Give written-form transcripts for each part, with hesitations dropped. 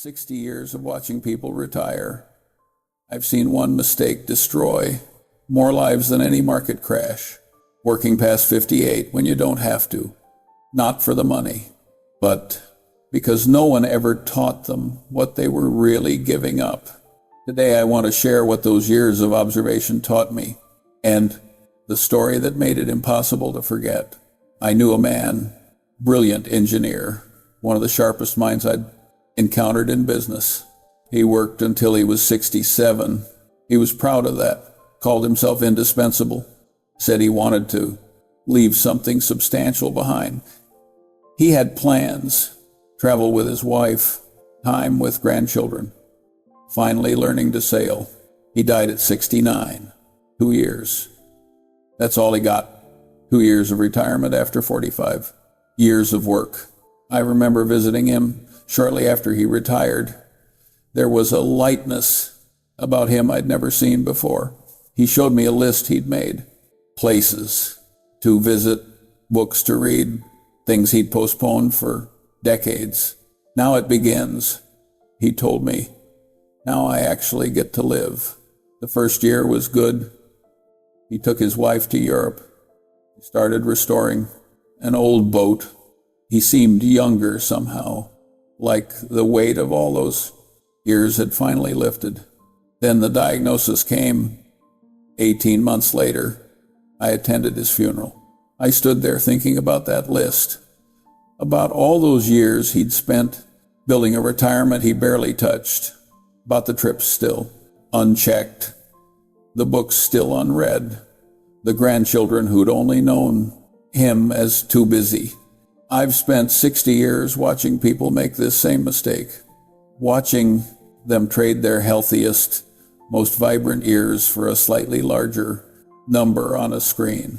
60 years of watching people retire, I've seen one mistake destroy more lives than any market crash. Working past 58 when you don't have to. Not for the money, but because no one ever taught them what they were really giving up. Today I want to share what those years of observation taught me, and the story that made it impossible to forget. I knew a man, brilliant engineer, one of the sharpest minds I'd encountered in business. He worked until he was 67. He was proud of that, called himself indispensable, said he wanted to leave something substantial behind. He had plans, travel with his wife, time with grandchildren, finally learning to sail. He died at 69, 2 years. That's all he got, 2 years of retirement after 45 years of work. I remember visiting him shortly after he retired. There was a lightness about him I'd never seen before. He showed me a list he'd made, places to visit, books to read, things he'd postponed for decades. Now it begins, he told me. Now I actually get to live. The first year was good. He took his wife to Europe. He started restoring an old boat. He seemed younger somehow, like the weight of all those years had finally lifted. Then the diagnosis came 18 months later. I attended his funeral. I stood there thinking about that list, about all those years he'd spent building a retirement he barely touched, about the trips still unchecked, the books still unread, the grandchildren who'd only known him as too busy. I've spent 60 years watching people make this same mistake, watching them trade their healthiest, most vibrant years for a slightly larger number on a screen.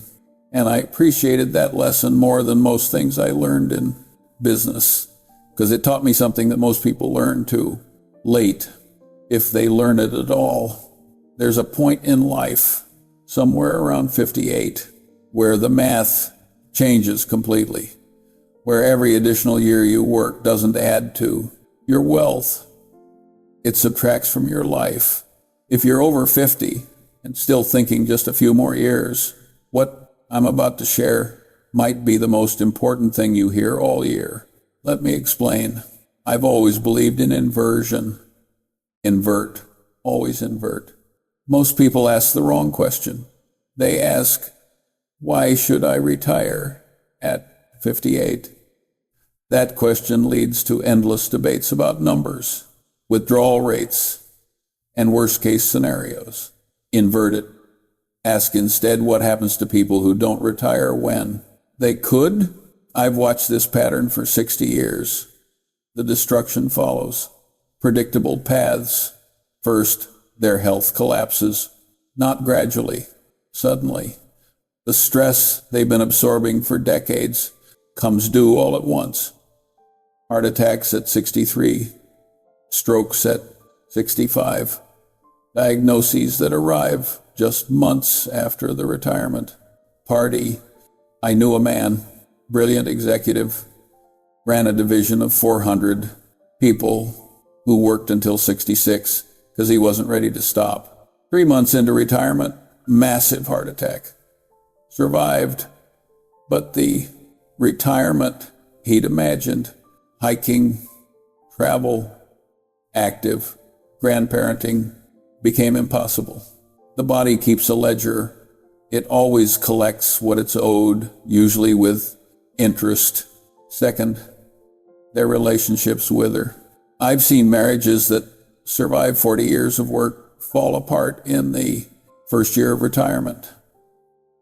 And I appreciated that lesson more than most things I learned in business, because it taught me something that most people learn too late, if they learn it at all. There's a point in life, somewhere around 58, where the math changes completely, where every additional year you work doesn't add to your wealth. It subtracts from your life. If you're over 50 and still thinking just a few more years, what I'm about to share might be the most important thing you hear all year. Let me explain. I've always believed in inversion. Invert. Always invert. Most people ask the wrong question. They ask, why should I retire at 58? That question leads to endless debates about numbers, withdrawal rates, and worst-case scenarios. Invert it. Ask instead what happens to people who don't retire when they could. I've watched this pattern for 60 years. The destruction follows. Predictable paths. First, their health collapses, not gradually, suddenly. The stress they've been absorbing for decades comes due all at once. Heart attacks at 63, strokes at 65, diagnoses that arrive just months after the retirement party. I knew a man, brilliant executive, ran a division of 400 people who worked until 66 because he wasn't ready to stop. 3 months into retirement, massive heart attack. Survived, but the retirement he'd imagined, hiking, travel, active, grandparenting, became impossible. The body keeps a ledger. It always collects what it's owed, usually with interest. Second, their relationships wither. I've seen marriages that survive 40 years of work fall apart in the first year of retirement.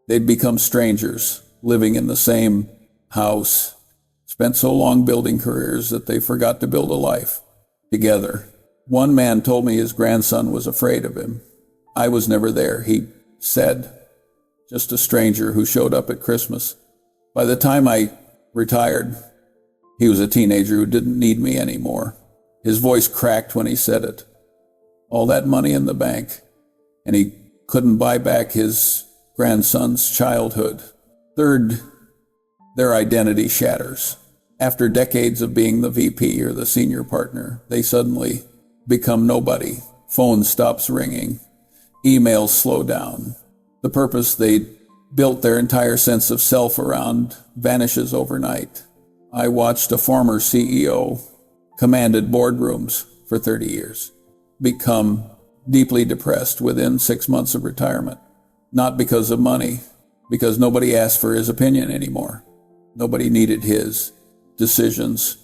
They'd become strangers, living in the same house, spent so long building careers that they forgot to build a life together. One man told me his grandson was afraid of him. I was never there, he said, just a stranger who showed up at Christmas. By the time I retired, he was a teenager who didn't need me anymore. His voice cracked when he said it. All that money in the bank, and he couldn't buy back his grandson's childhood. Third, their identity shatters. After decades of being the VP or the senior partner, they suddenly become nobody. Phone stops ringing. Emails slow down. The purpose they built their entire sense of self around vanishes overnight. I watched a former CEO, commanded boardrooms for 30 years, become deeply depressed within 6 months of retirement. Not because of money, because nobody asked for his opinion anymore. Nobody needed his decisions.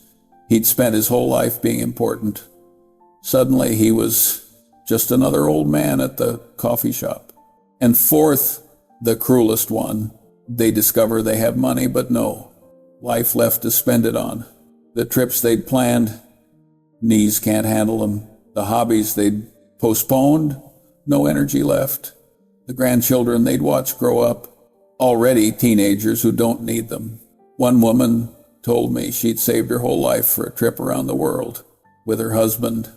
He'd spent his whole life being important. Suddenly he was just another old man at the coffee shop. And fourth, the cruelest one, they discover they have money, but no life left to spend it on. The trips they'd planned, knees can't handle them. The hobbies they'd postponed, no energy left. The grandchildren they'd watch grow up, already teenagers who don't need them. One woman told me she'd saved her whole life for a trip around the world with her husband.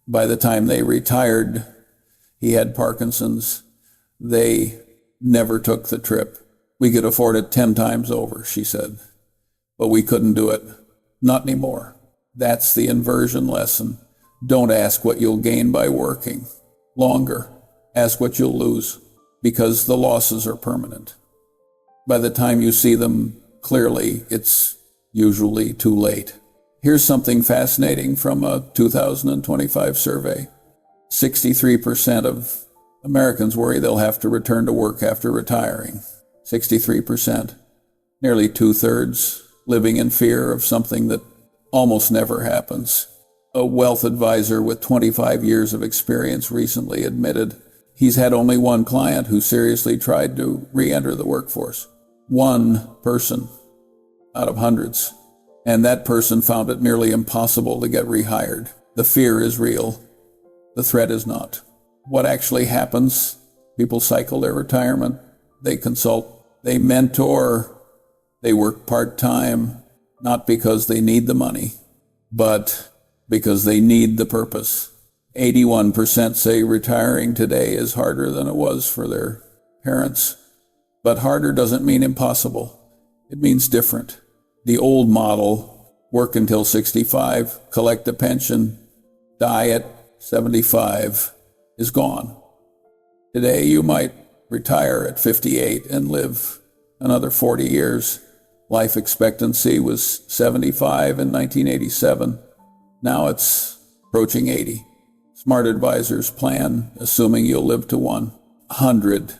By the time they retired, he had Parkinson's. They never took the trip. We could afford it 10 times over, she said. But we couldn't do it. Not anymore. That's the inversion lesson. Don't ask what you'll gain by working longer. Ask what you'll lose, because the losses are permanent. By the time you see them clearly, it's usually too late. Here's something fascinating from a 2025 survey. 63% of Americans worry they'll have to return to work after retiring. 63%. Nearly 2/3 living in fear of something that almost never happens. A wealth advisor with 25 years of experience recently admitted he's had only one client who seriously tried to re-enter the workforce. One person out of hundreds. And that person found it nearly impossible to get rehired. The fear is real. The threat is not. What actually happens? People cycle their retirement. They consult. They mentor. They work part-time, not because they need the money, but because they need the purpose. 81% say retiring today is harder than it was for their parents. But harder doesn't mean impossible. It means different. The old model, work until 65, collect a pension, die at 75, is gone. Today you might retire at 58 and live another 40 years. Life expectancy was 75 in 1987. Now it's approaching 80. Smart advisors plan, assuming you'll live to 100.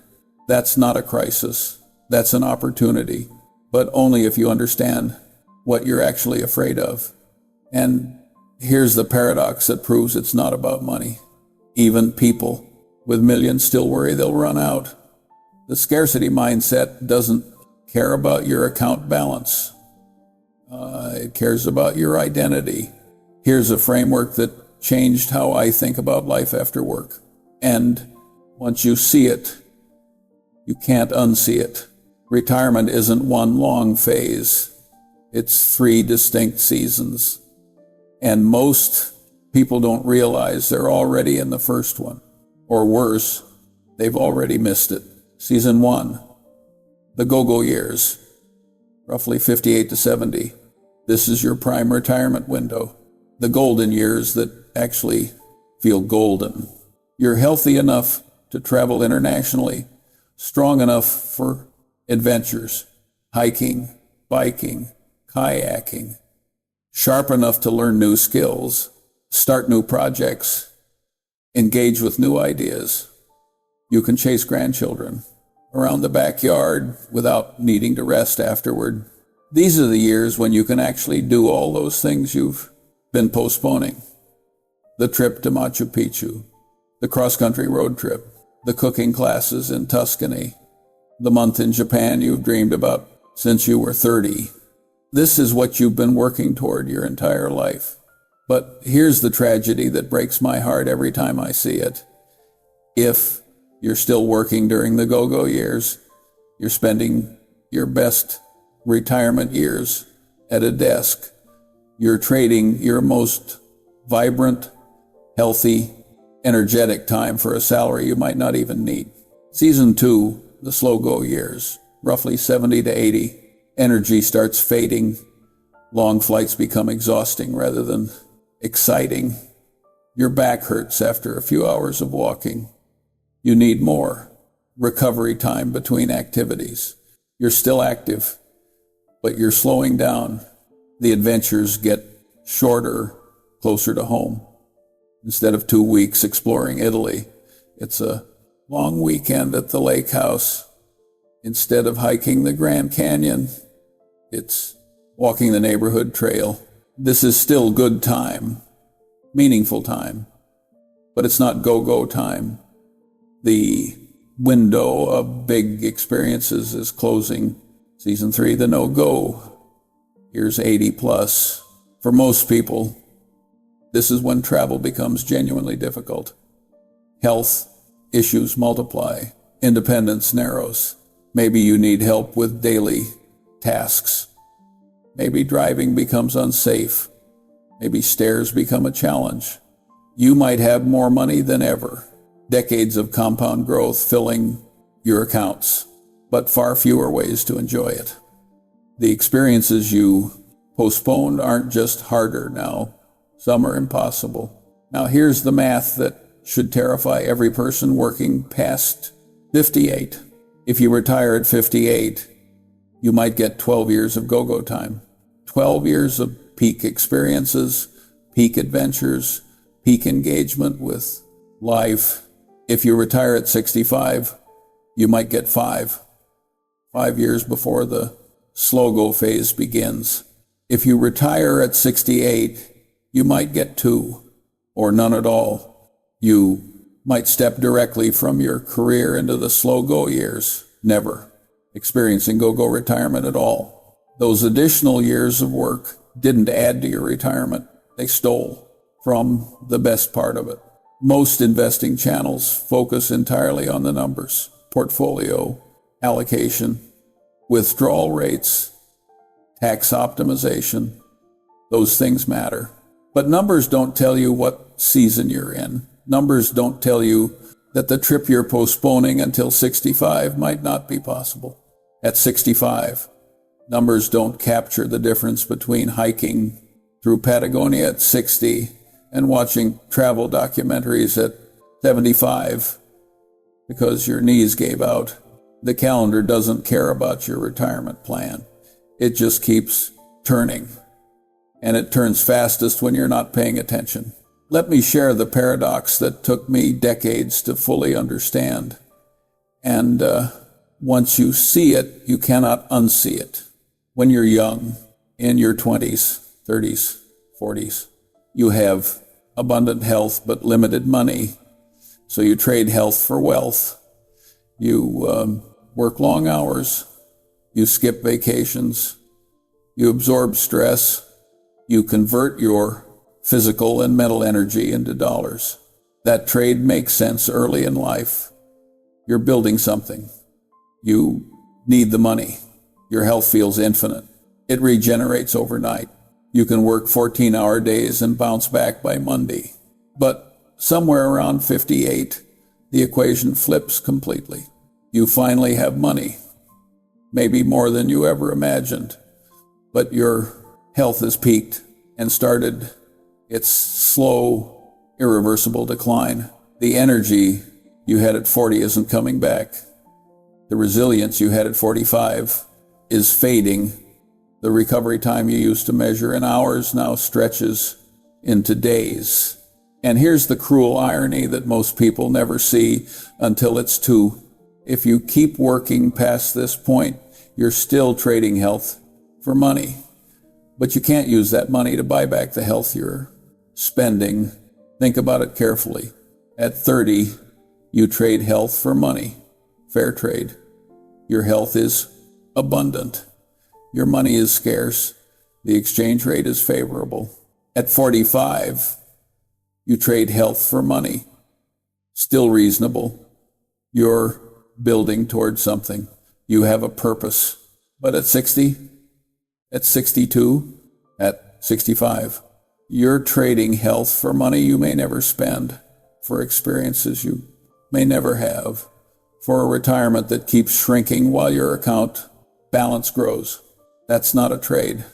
That's not a crisis. That's an opportunity, but only if you understand what you're actually afraid of. And here's the paradox that proves it's not about money. Even people with millions still worry they'll run out. The scarcity mindset doesn't care about your account balance. It cares about your identity. Here's a framework that changed how I think about life after work. And once you see it, you can't unsee it. Retirement isn't one long phase. It's 3 distinct seasons. And most people don't realize they're already in the first one. Or worse, they've already missed it. Season 1, the go-go years, roughly 58 to 70. This is your prime retirement window. The golden years that actually feel golden. You're healthy enough to travel internationally, strong enough for adventures, hiking, biking, kayaking, sharp enough to learn new skills, start new projects, engage with new ideas. You can chase grandchildren around the backyard without needing to rest afterward. These are the years when you can actually do all those things you've been postponing. The trip to Machu Picchu, the cross-country road trip, the cooking classes in Tuscany, the month in Japan you've dreamed about since you were 30. This is what you've been working toward your entire life. But here's the tragedy that breaks my heart every time I see it. If you're still working during the go-go years, you're spending your best retirement years at a desk. You're trading your most vibrant, healthy, energetic time for a salary you might not even need. Season 2, the slow-go years, roughly 70 to 80. Energy starts fading. Long flights become exhausting rather than exciting. Your back hurts after a few hours of walking. You need more recovery time between activities. You're still active, but you're slowing down. The adventures get shorter, closer to home. Instead of 2 weeks exploring Italy, it's a long weekend at the lake house. Instead of hiking the Grand Canyon, it's walking the neighborhood trail. This is still good time, meaningful time, but it's not go-go time. The window of big experiences is closing. Season 3, the no-go. Here's 80 plus. For most people, this is when travel becomes genuinely difficult. Health issues multiply. Independence narrows. Maybe you need help with daily tasks. Maybe driving becomes unsafe. Maybe stairs become a challenge. You might have more money than ever. Decades of compound growth filling your accounts, but far fewer ways to enjoy it. The experiences you postponed aren't just harder now. Some are impossible. Now here's the math that should terrify every person working past 58. If you retire at 58, you might get 12 years of go-go time. 12 years of peak experiences, peak adventures, peak engagement with life. If you retire at 65, you might get 5 years before the slow-go phase begins. If you retire at 68, you might get 2 or none at all. You might step directly from your career into the slow-go years, never experiencing go-go retirement at all. Those additional years of work didn't add to your retirement. They stole from the best part of it. Most investing channels focus entirely on the numbers, portfolio, allocation, withdrawal rates, tax optimization. Those things matter. But numbers don't tell you what season you're in. Numbers don't tell you that the trip you're postponing until 65 might not be possible. At 65, numbers don't capture the difference between hiking through Patagonia at 60 and watching travel documentaries at 75 because your knees gave out. The calendar doesn't care about your retirement plan. It just keeps turning, and it turns fastest when you're not paying attention. Let me share the paradox that took me decades to fully understand. And once you see it, you cannot unsee it. When you're young, in your 20s, 30s, 40s, you have abundant health but limited money. So you trade health for wealth. You work long hours. You skip vacations. You absorb stress. You convert your physical and mental energy into dollars. That trade makes sense early in life. You're building something. You need the money. Your health feels infinite. It regenerates overnight. You can work 14-hour days and bounce back by Monday. But somewhere around 58, the equation flips completely. You finally have money, maybe more than you ever imagined, but your health has peaked and started its slow, irreversible decline. The energy you had at 40 isn't coming back. The resilience you had at 45 is fading. The recovery time you used to measure in hours now stretches into days. And here's the cruel irony that most people never see until it's too. If you keep working past this point, you're still trading health for money. But you can't use that money to buy back the health you're spending. Think about it carefully. At 30, you trade health for money. Fair trade. Your health is abundant. Your money is scarce. The exchange rate is favorable. At 45, you trade health for money. Still reasonable. You're building towards something. You have a purpose. But at 60, at 62, at 65, you're trading health for money you may never spend, for experiences you may never have, for a retirement that keeps shrinking while your account balance grows. That's not a trade.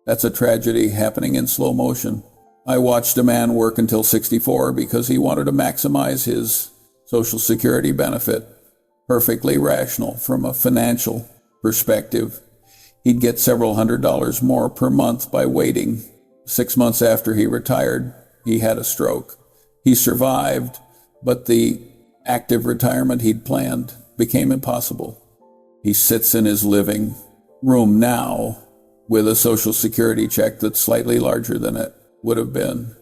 That's a tragedy happening in slow motion. I watched a man work until 64 because he wanted to maximize his Social Security benefit. Perfectly rational from a financial perspective. He'd get several $100s more per month by waiting. 6 months after he retired, he had a stroke. He survived, but the active retirement he'd planned became impossible. He sits in his living room now with a Social Security check that's slightly larger than it would have been,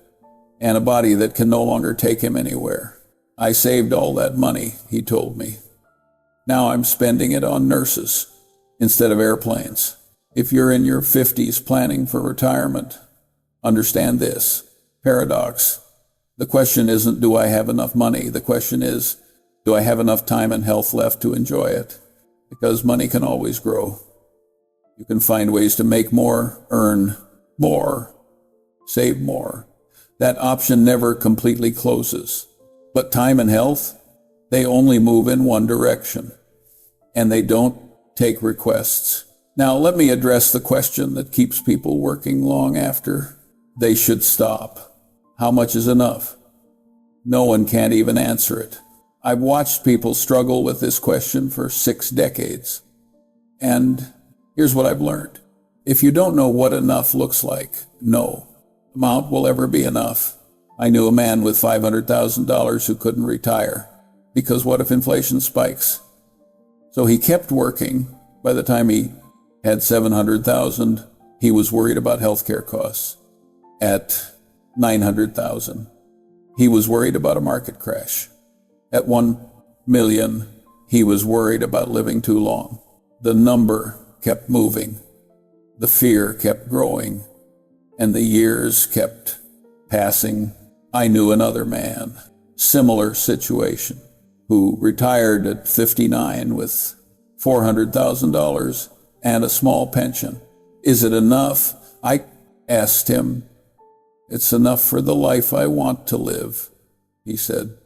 and a body that can no longer take him anywhere. I saved all that money, he told me. Now I'm spending it on nurses instead of airplanes. If you're in your 50s planning for retirement, understand this paradox. The question isn't, do I have enough money? The question is, do I have enough time and health left to enjoy it? Because money can always grow. You can find ways to make more, earn more, save more. That option never completely closes. But time and health, they only move in one direction, and they don't take requests. Now, let me address the question that keeps people working long after they should stop. How much is enough? No one can't even answer it. I've watched people struggle with this question for 6 decades. And here's what I've learned. If you don't know what enough looks like, no amount will ever be enough. I knew a man with $500,000 who couldn't retire, because what if inflation spikes? So he kept working. By the time he had $700,000, he was worried about healthcare costs. At $900,000, he was worried about a market crash. At $1 million, he was worried about living too long. The number kept moving. The fear kept growing. And the years kept passing. I knew another man, similar situation, who retired at 59 with $400,000 and a small pension. Is it enough? I asked him. It's enough for the life I want to live, he said.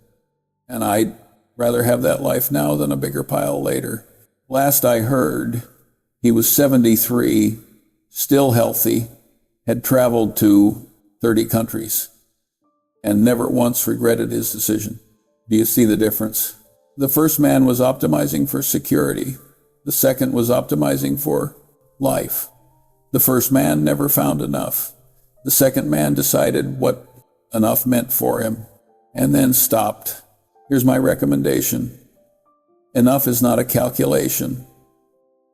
And I'd rather have that life now than a bigger pile later. Last I heard, he was 73, still healthy, had traveled to 30 countries, and never once regretted his decision. Do you see the difference? The first man was optimizing for security. The second was optimizing for life. The first man never found enough. The second man decided what enough meant for him, and then stopped. Here's my recommendation. Enough is not a calculation.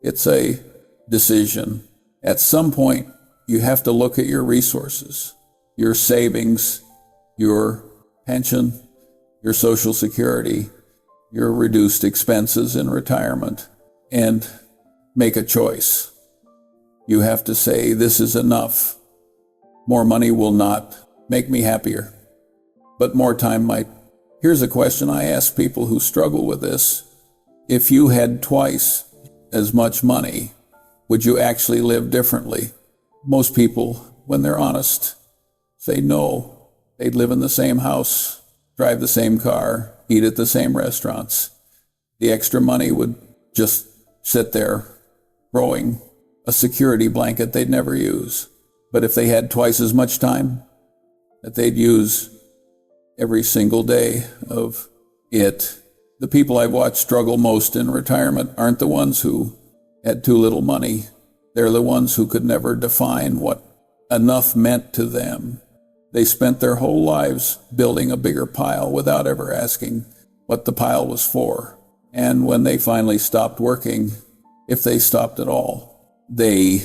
It's a decision. At some point, you have to look at your resources, your savings, your pension, your Social Security, your reduced expenses in retirement, and make a choice. You have to say, this is enough. More money will not make me happier, but more time might. Here's a question I ask people who struggle with this. If you had twice as much money, would you actually live differently? Most people, when they're honest, say no. They'd live in the same house, drive the same car, eat at the same restaurants. The extra money would just sit there, growing a security blanket they'd never use. But if they had twice as much time that they'd use every single day of it, the people I've watched struggle most in retirement aren't the ones who had too little money. They're the ones who could never define what enough meant to them. They spent their whole lives building a bigger pile without ever asking what the pile was for. And when they finally stopped working, if they stopped at all, they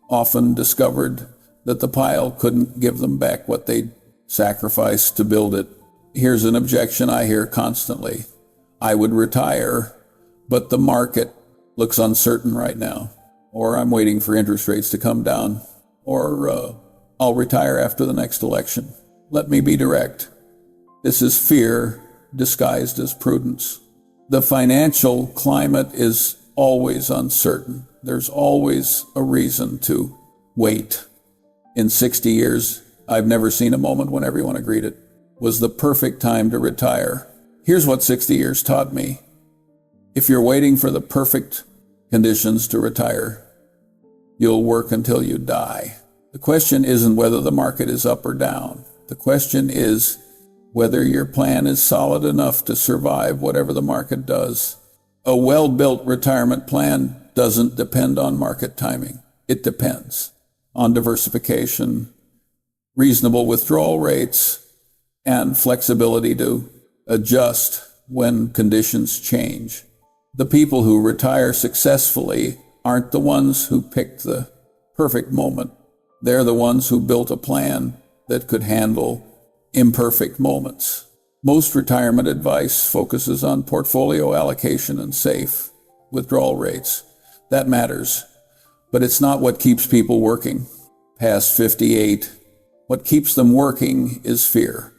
often discovered that the pile couldn't give them back what they'd sacrificed to build it. Here's an objection I hear constantly. I would retire, but the market looks uncertain right now. Or I'm waiting for interest rates to come down. Or I'll retire after the next election. Let me be direct. This is fear disguised as prudence. The financial climate is always uncertain. There's always a reason to wait. In 60 years, I've never seen a moment when everyone agreed it was the perfect time to retire. Here's what 60 years taught me. If you're waiting for the perfect conditions to retire, you'll work until you die. The question isn't whether the market is up or down. The question is whether your plan is solid enough to survive whatever the market does. A well-built retirement plan doesn't depend on market timing. It depends on diversification, reasonable withdrawal rates, and flexibility to adjust when conditions change. The people who retire successfully aren't the ones who picked the perfect moment. They're the ones who built a plan that could handle imperfect moments. Most retirement advice focuses on portfolio allocation and safe withdrawal rates. That matters, but it's not what keeps people working past 58. What keeps them working is fear.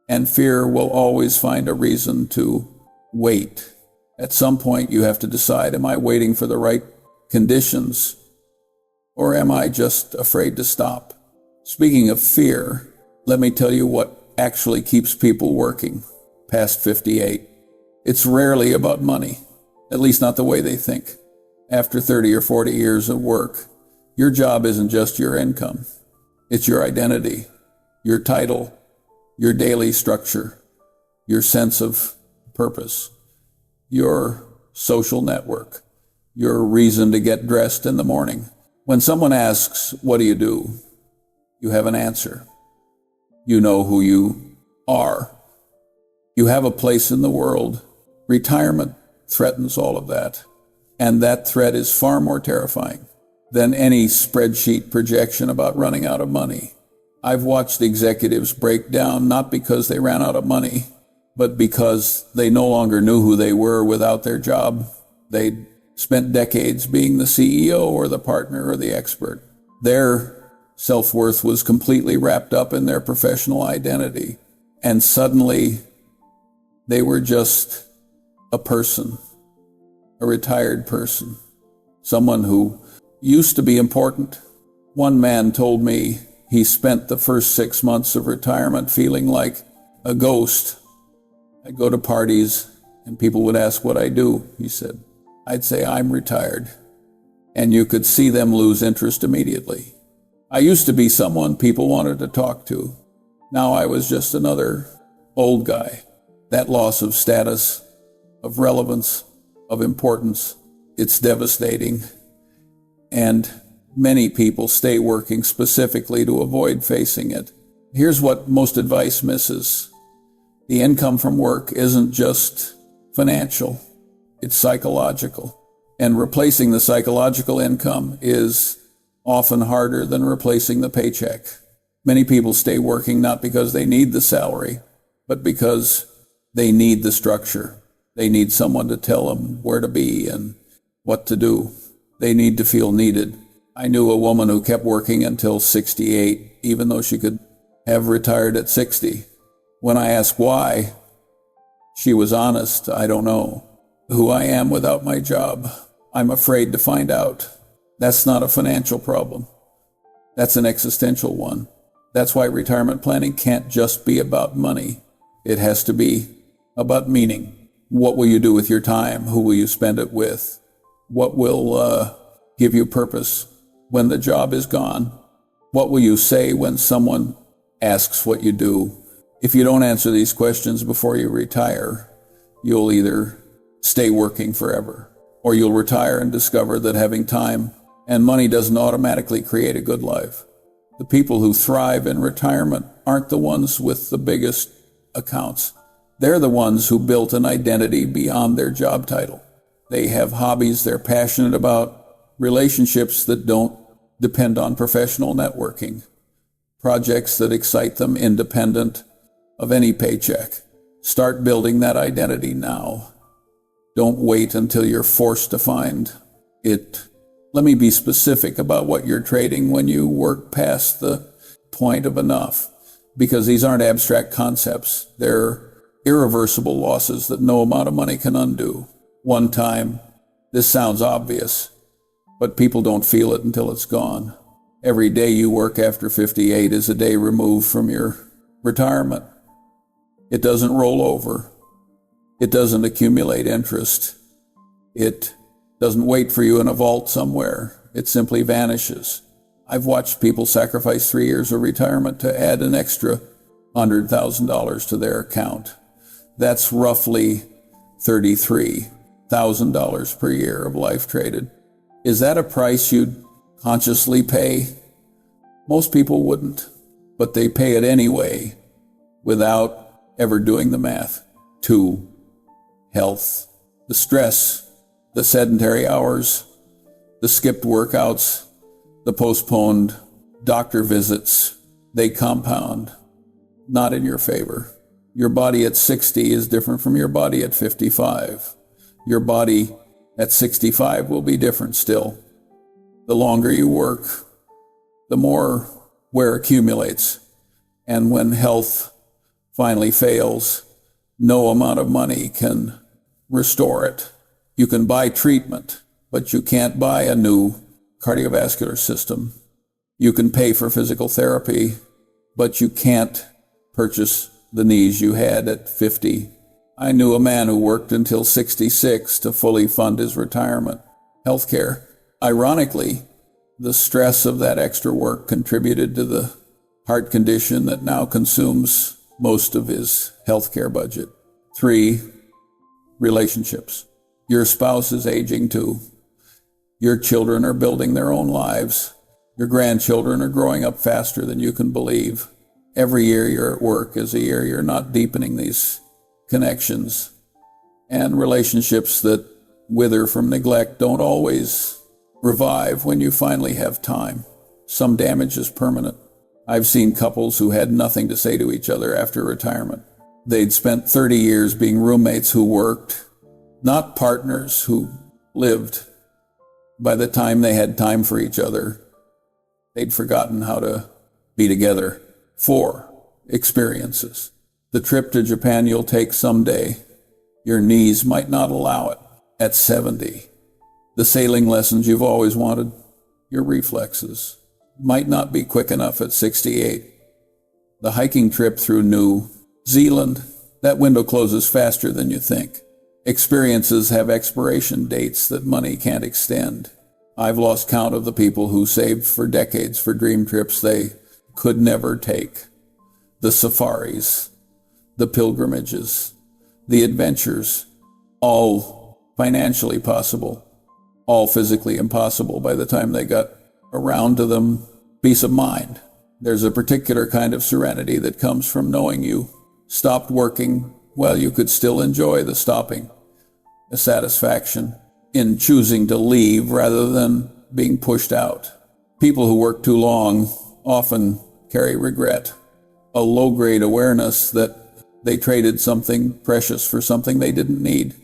And fear will always find a reason to wait. At some point you have to decide, am I waiting for the right conditions, or am I just afraid to stop? Speaking of fear, let me tell you what actually keeps people working past 58. It's rarely about money, at least not the way they think. After 30 or 40 years of work, your job isn't just your income. It's your identity, your title, your daily structure, your sense of purpose, your social network, your reason to get dressed in the morning. When someone asks, what do? You have an answer. You know who you are. You have a place in the world. Retirement threatens all of that. And that threat is far more terrifying than any spreadsheet projection about running out of money. I've watched executives break down not because they ran out of money, but because they no longer knew who they were without their job. They'd spent decades being the CEO or the partner or the expert. Their self-worth was completely wrapped up in their professional identity. And suddenly, they were just a person, a retired person, someone who used to be important. One man told me he spent the first 6 months of retirement feeling like a ghost. I'd go to parties and people would ask what I do, he said. I'd say, I'm retired. And you could see them lose interest immediately. I used to be someone people wanted to talk to. Now I was just another old guy. That loss of status, of relevance, of importance, it's devastating. And many people stay working specifically to avoid facing it. Here's what most advice misses. The income from work isn't just financial, it's psychological. And replacing the psychological income is often harder than replacing the paycheck. Many people stay working not because they need the salary, but because they need the structure. They need someone to tell them where to be and what to do. They need to feel needed. I knew a woman who kept working until 68, even though she could have retired at 60. When I asked why, she was honest. I don't know who I am without my job. I'm afraid to find out. That's not a financial problem. That's an existential one. That's why retirement planning can't just be about money. It has to be about meaning. What will you do with your time? Who will you spend it with? What will give you purpose when the job is gone? What will you say when someone asks what you do? If you don't answer these questions before you retire, you'll either stay working forever, or you'll retire and discover that having time and money doesn't automatically create a good life. The people who thrive in retirement aren't the ones with the biggest accounts. They're the ones who built an identity beyond their job title. They have hobbies they're passionate about, relationships that don't depend on professional networking, projects that excite them independent of any paycheck. Start building that identity now. Don't wait until you're forced to find it. Let me be specific about what you're trading when you work past the point of enough, because these aren't abstract concepts. They're irreversible losses that no amount of money can undo. One time, this sounds obvious, but people don't feel it until it's gone. Every day you work after 58 is a day removed from your retirement. It doesn't roll over. It doesn't accumulate interest. It doesn't wait for you in a vault somewhere. It simply vanishes. I've watched people sacrifice 3 years of retirement to add an extra $100,000 to their account. That's roughly $33,000 per year of life traded. Is that a price you'd consciously pay? Most people wouldn't, but they pay it anyway without ever doing the math. 2, health. The stress, the sedentary hours, the skipped workouts, the postponed doctor visits, they compound, not in your favor. Your body at 60 is different from your body at 55. Your body at 65 will be different still. The longer you work, the more wear accumulates. And when health finally fails, no amount of money can restore it. You can buy treatment, but you can't buy a new cardiovascular system. You can pay for physical therapy, but you can't purchase the knees you had at 50. I knew a man who worked until 66 to fully fund his retirement. Healthcare. Ironically, the stress of that extra work contributed to the heart condition that now consumes most of his healthcare budget. 3, relationships. Your spouse is aging too. Your children are building their own lives. Your grandchildren are growing up faster than you can believe. Every year you're at work is a year you're not deepening these connections. And relationships that wither from neglect don't always revive when you finally have time. Some damage is permanent. I've seen couples who had nothing to say to each other after retirement. They'd spent 30 years being roommates who worked, not partners who lived. By the time they had time for each other, they'd forgotten how to be together. 4, experiences. The trip to Japan you'll take someday, your knees might not allow it at 70. The sailing lessons you've always wanted, your reflexes, might not be quick enough at 68. The hiking trip through New Zealand, that window closes faster than you think. Experiences have expiration dates that money can't extend. I've lost count of the people who saved for decades for dream trips they could never take. The safaris, the pilgrimages, the adventures, all financially possible, all physically impossible by the time they got around to them. Peace of mind. There's a particular kind of serenity that comes from knowing you stopped working while you could still enjoy the stopping. A satisfaction in choosing to leave rather than being pushed out. People who work too long often carry regret, a low-grade awareness that they traded something precious for something they didn't need.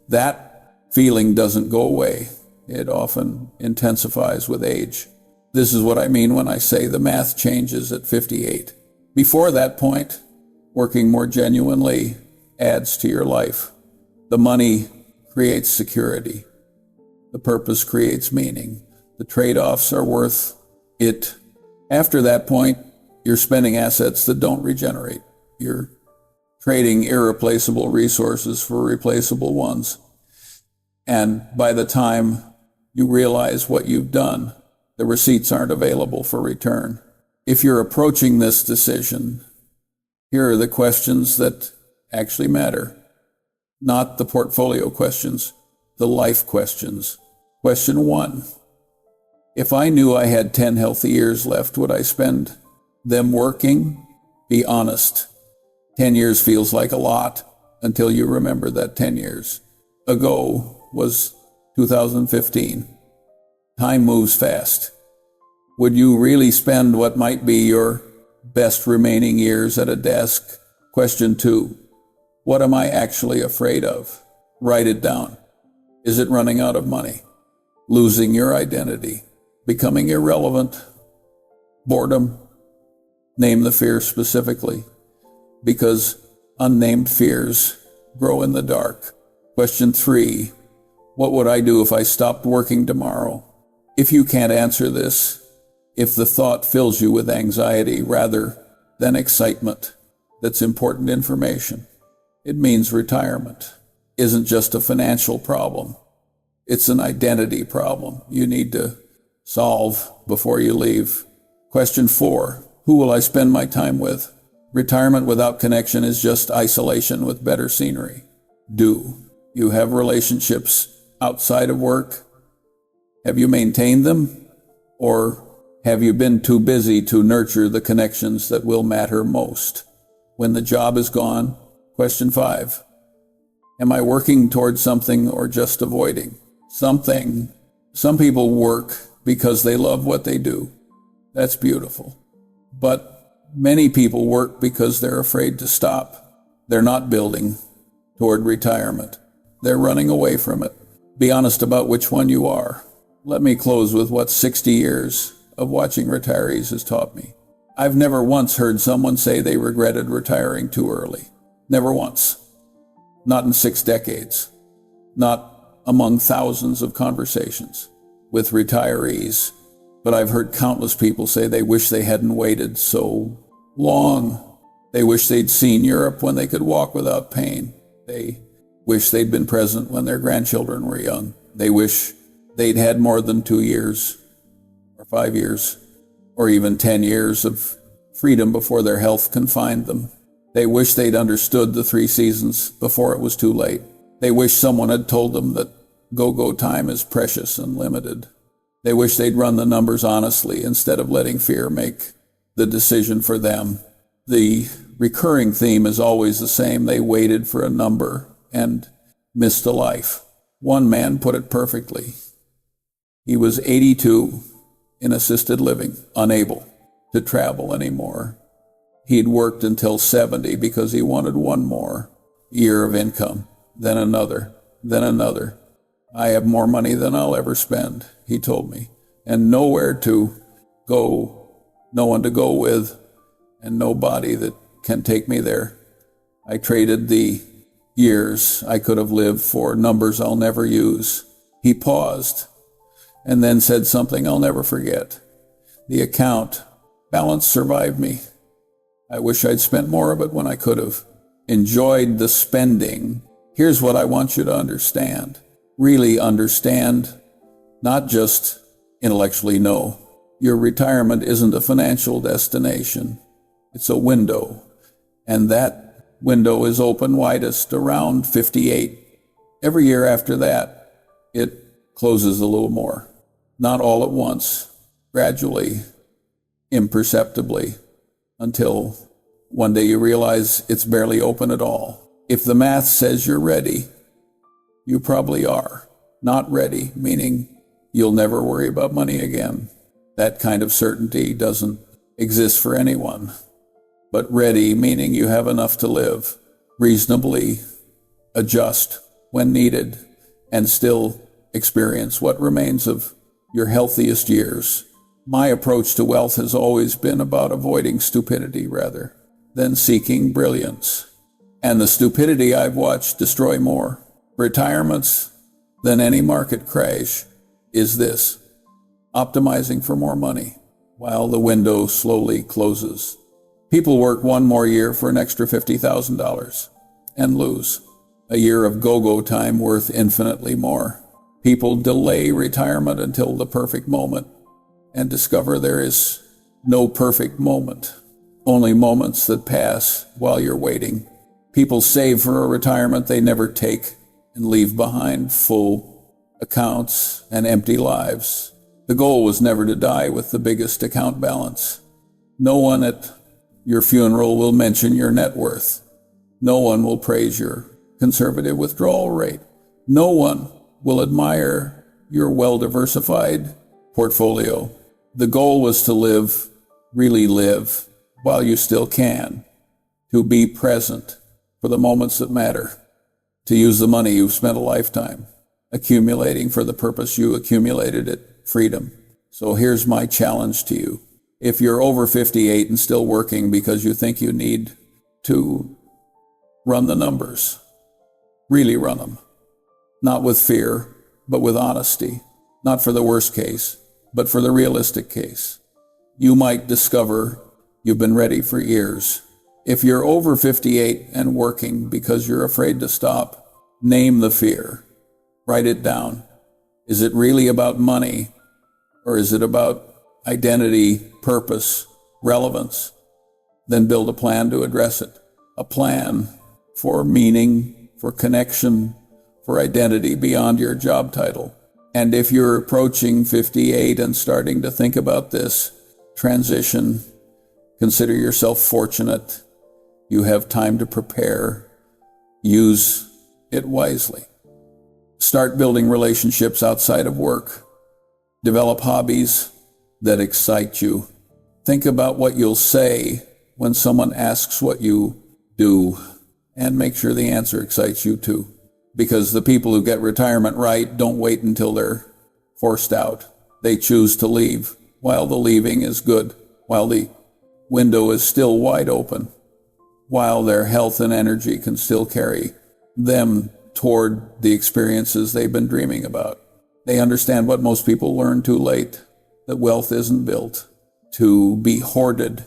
That feeling doesn't go away. It often intensifies with age. This is what I mean when I say the math changes at 58. Before that point, working more genuinely adds to your life. The money creates security. The purpose creates meaning. The trade-offs are worth it. After that point, you're spending assets that don't regenerate. You're trading irreplaceable resources for replaceable ones. And by the time you realize what you've done, the receipts aren't available for return. If you're approaching this decision, here are the questions that actually matter. Not the portfolio questions, the life questions. Question 1. If I knew I had 10 healthy years left, would I spend them working? Be honest. 10 years feels like a lot until you remember that 10 years ago was 2015. Time moves fast. Would you really spend what might be your best remaining years at a desk? Question 2. What am I actually afraid of? Write it down. Is it running out of money? Losing your identity? Becoming irrelevant? Boredom? Name the fear specifically, because unnamed fears grow in the dark. Question 3. What would I do if I stopped working tomorrow? If you can't answer this, if the thought fills you with anxiety rather than excitement, that's important information. It means retirement isn't just a financial problem. It's an identity problem. You need to Solve before you leave. Question 4. Who will I spend my time with? Retirement without connection is just isolation with better scenery. Do you have relationships outside of work? Have you maintained them? Or have you been too busy to nurture the connections that will matter most when the job is gone? Question 5. Am I working towards something or just avoiding something? Some people work because they love what they do. That's beautiful. But many people work because they're afraid to stop. They're not building toward retirement. They're running away from it. Be honest about which one you are. Let me close with what 60 years of watching retirees has taught me. I've never once heard someone say they regretted retiring too early. Never once. Not in 6 decades. Not among thousands of conversations with retirees. But I've heard countless people say they wish they hadn't waited so long. They wish they'd seen Europe when they could walk without pain. They wish they'd been present when their grandchildren were young. They wish they'd had more than 2 years, or 5 years, or even 10 years of freedom before their health confined them. They wish they'd understood the 3 seasons before it was too late. They wish someone had told them that go-go time is precious and limited. They wish they'd run the numbers honestly instead of letting fear make the decision for them. The recurring theme is always the same. They waited for a number and missed a life. One man put it perfectly. He was 82 in assisted living, unable to travel anymore. He'd worked until 70 because he wanted one more year of income, then another, then another. I have more money than I'll ever spend, he told me, and nowhere to go, no one to go with, and nobody that can take me there. I traded the years I could have lived for numbers I'll never use. He paused and then said something I'll never forget. The account balance survived me. I wish I'd spent more of it when I could have. Enjoyed the spending. Here's what I want you to understand. Really understand, not just intellectually know. Your retirement isn't a financial destination. It's a window. And that window is open widest around 58. Every year after that, it closes a little more. Not all at once, gradually, imperceptibly, until one day you realize it's barely open at all. If the math says you're ready, you probably are. Not ready, meaning you'll never worry about money again. That kind of certainty doesn't exist for anyone. But ready, meaning you have enough to live, reasonably adjust when needed, and still experience what remains of your healthiest years. My approach to wealth has always been about avoiding stupidity rather than seeking brilliance. And the stupidity I've watched destroy more retirements than any market crash is this: optimizing for more money while the window slowly closes. People work one more year for an extra $50,000 and lose a year of go-go time worth infinitely more. People delay retirement until the perfect moment and discover there is no perfect moment, only moments that pass while you're waiting. People save for a retirement they never take and leave behind full accounts and empty lives. The goal was never to die with the biggest account balance. No one at your funeral will mention your net worth. No one will praise your conservative withdrawal rate. No one will admire your well-diversified portfolio. The goal was to live, really live, while you still can, to be present for the moments that matter, to use the money you've spent a lifetime accumulating for the purpose you accumulated it, freedom. So here's my challenge to you. If you're over 58 and still working because you think you need to run the numbers, really run them. Not with fear, but with honesty. Not for the worst case, but for the realistic case. You might discover you've been ready for years. If you're over 58 and working because you're afraid to stop, name the fear. Write it down. Is it really about money, Or is it about identity, purpose, relevance? Then build a plan to address it. A plan for meaning, for connection, for identity beyond your job title. And if you're approaching 58 and starting to think about this transition, consider yourself fortunate. You have time to prepare. Use it wisely. Start building relationships outside of work. Develop hobbies that excite you. Think about what you'll say when someone asks what you do, and make sure the answer excites you too. Because the people who get retirement right don't wait until they're forced out. They choose to leave while the leaving is good, while the window is still wide open, while their health and energy can still carry them toward the experiences they've been dreaming about. They understand what most people learn too late, that wealth isn't built to be hoarded.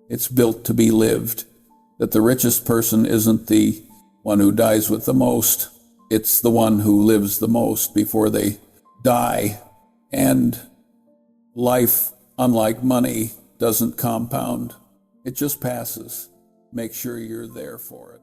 It's built to be lived. That the richest person isn't the one who dies with the most. It's the one who lives the most before they die. And life, unlike money, doesn't compound. It just passes. Make sure you're there for it.